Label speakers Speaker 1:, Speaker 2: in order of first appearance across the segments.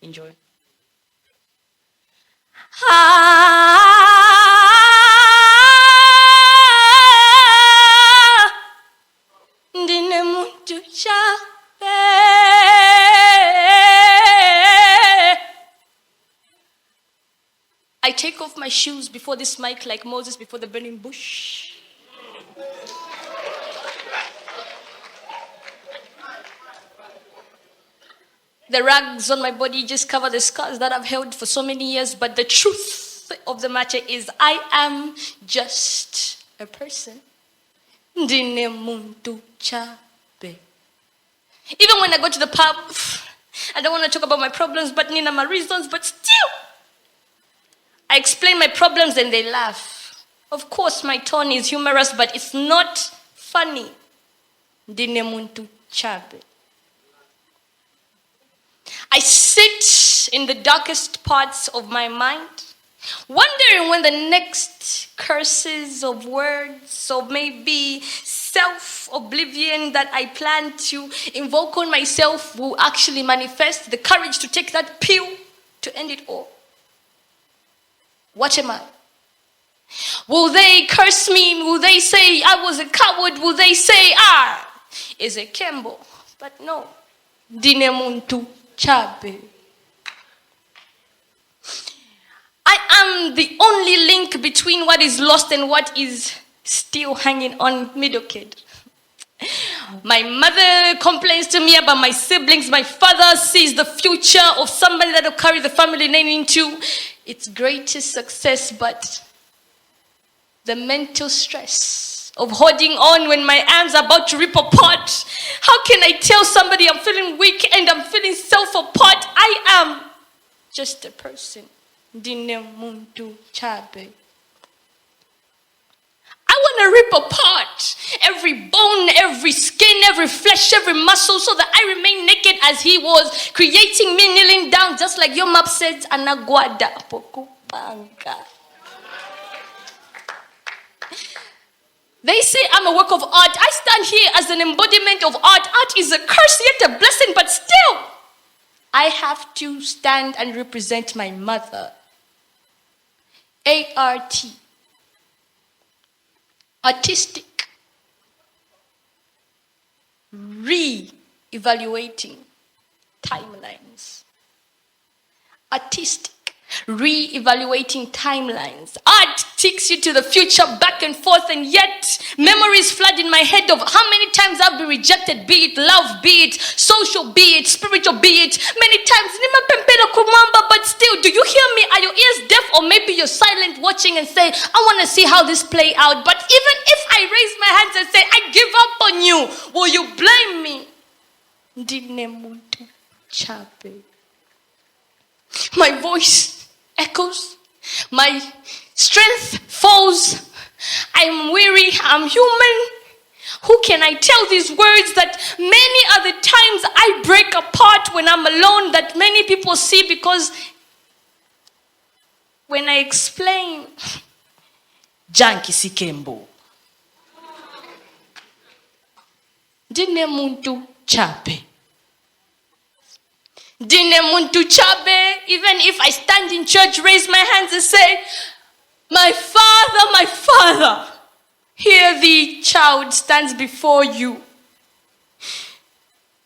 Speaker 1: Enjoy. Ndine Muntu Chabe. I take off my shoes before this mic like Moses before the burning bush. The rags on my body just cover the scars that I've held for so many years, but the truth of the matter is I am just a person. Ndine Muntu Chabe. Even when I go to the pub, I don't want to talk about my problems, but Nina, my reasons, but still, I explain my problems and they laugh. Of course, my tone is humorous, but it's not funny. Ndine Muntu Chabe. I sit in the darkest parts of my mind, wondering when the next curses of words or maybe self-oblivion that I plan to invoke on myself will actually manifest the courage to take that pill to end it all. What am I? Will they curse me? Will they say I was a coward? Will they say, is a Kembo? But no. Ndine Muntu Chabe. I am the only link between what is lost and what is still hanging on, middle kid. My mother complains to me about my siblings. My father sees the future of somebody that will carry the family name into its greatest success, but the mental stress of holding on when my arms are about to rip apart. How can I tell somebody I'm feeling weak and I'm feeling self-apart? I am just a person. Ndine Muntu Chabe. I want to rip apart every bone, every skin, every flesh, every muscle so that I remain naked as he was, creating me kneeling down just like your map said, Anagwada Pokupanga. They say I'm a work of art. I stand here as an embodiment of art. Art is a curse yet a blessing, but still, I have to stand and represent my mother. ART. Artistic. Re-evaluating timelines. Artistic. Re-evaluating timelines. Art takes you to the future back and forth, and yet memories flood in my head of how many times I've been rejected, be it love, be it social, be it spiritual, be it many times. But still, do you hear me? Are your ears deaf? Or maybe you're silent watching and say, I want to see how this play out. But even if I raise my hands and say, I give up on you, will you blame me? Ndine Muntu Chabe. My voice echoes. My strength falls. I'm weary. I'm human. Who can I tell these words that many are the times I break apart when I'm alone, that many people see, because when I explain, Janki Sikembo. Ndine Muntu Chabe. Ndine Muntu Chabe. Even if I stand in church, raise my hands and say, my father, here the child stands before you.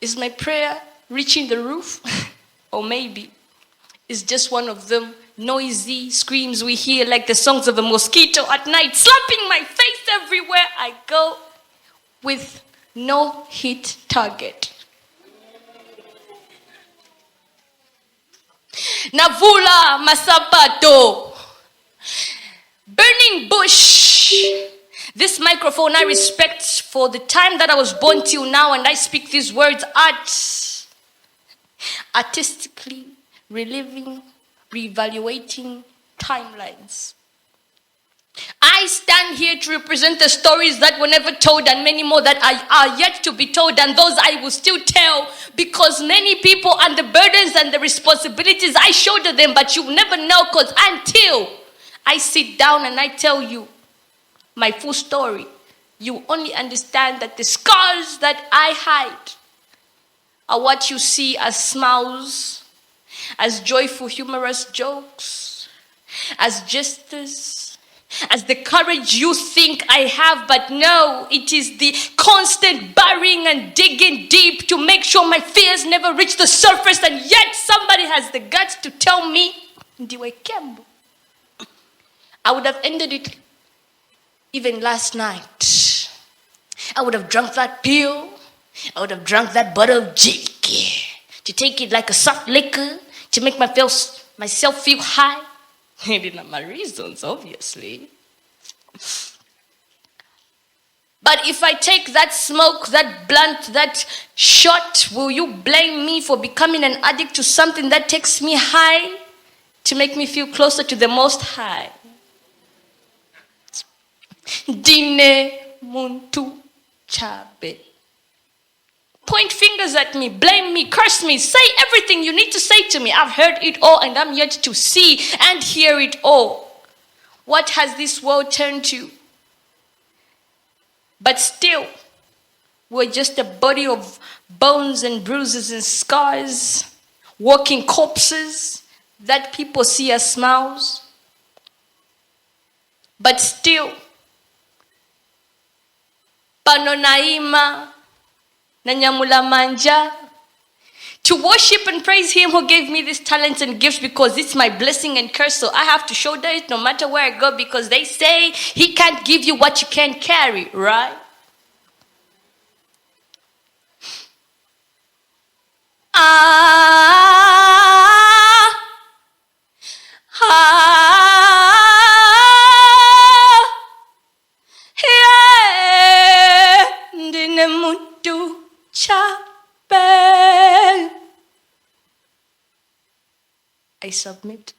Speaker 1: Is my prayer reaching the roof? Or maybe it's just one of them noisy screams we hear like the songs of a mosquito at night, slapping my face everywhere I go with no hit target. Navula Masabato. Burning bush. This microphone I respect for the time that I was born till now, and I speak these words artistically reliving, reevaluating timelines. I stand here to represent the stories that were never told and many more that are yet to be told, and those I will still tell, because many people and the burdens and the responsibilities I shoulder them, but you never know, because until I sit down and I tell you my full story, you only understand that the scars that I hide are what you see as smiles, as joyful, humorous jokes, as jesters, as the courage you think I have, but no, it is the constant burying and digging deep to make sure my fears never reach the surface, and yet somebody has the guts to tell me, Ndiwe Kembo. I would have ended it even last night. I would have drunk that pill. I would have drunk that bottle of jiki to take it like a soft liquor to make myself feel high. I didn't have my reasons, obviously. But if I take that smoke, that blunt, that shot, will you blame me for becoming an addict to something that takes me high to make me feel closer to the Most High? Ndine Muntu Chabe. Point fingers at me, blame me, curse me, say everything you need to say to me. I've heard it all and I'm yet to see and hear it all. What has this world turned to? But still, we're just a body of bones and bruises and scars, walking corpses that people see as smiles. But still, pano naima na nyamula manja, to worship and praise him who gave me these talents and gifts, because it's my blessing and curse, so I have to shoulder it no matter where I go, because they say he can't give you what you can't carry, right? Ndine Muntu Chabe. I submit.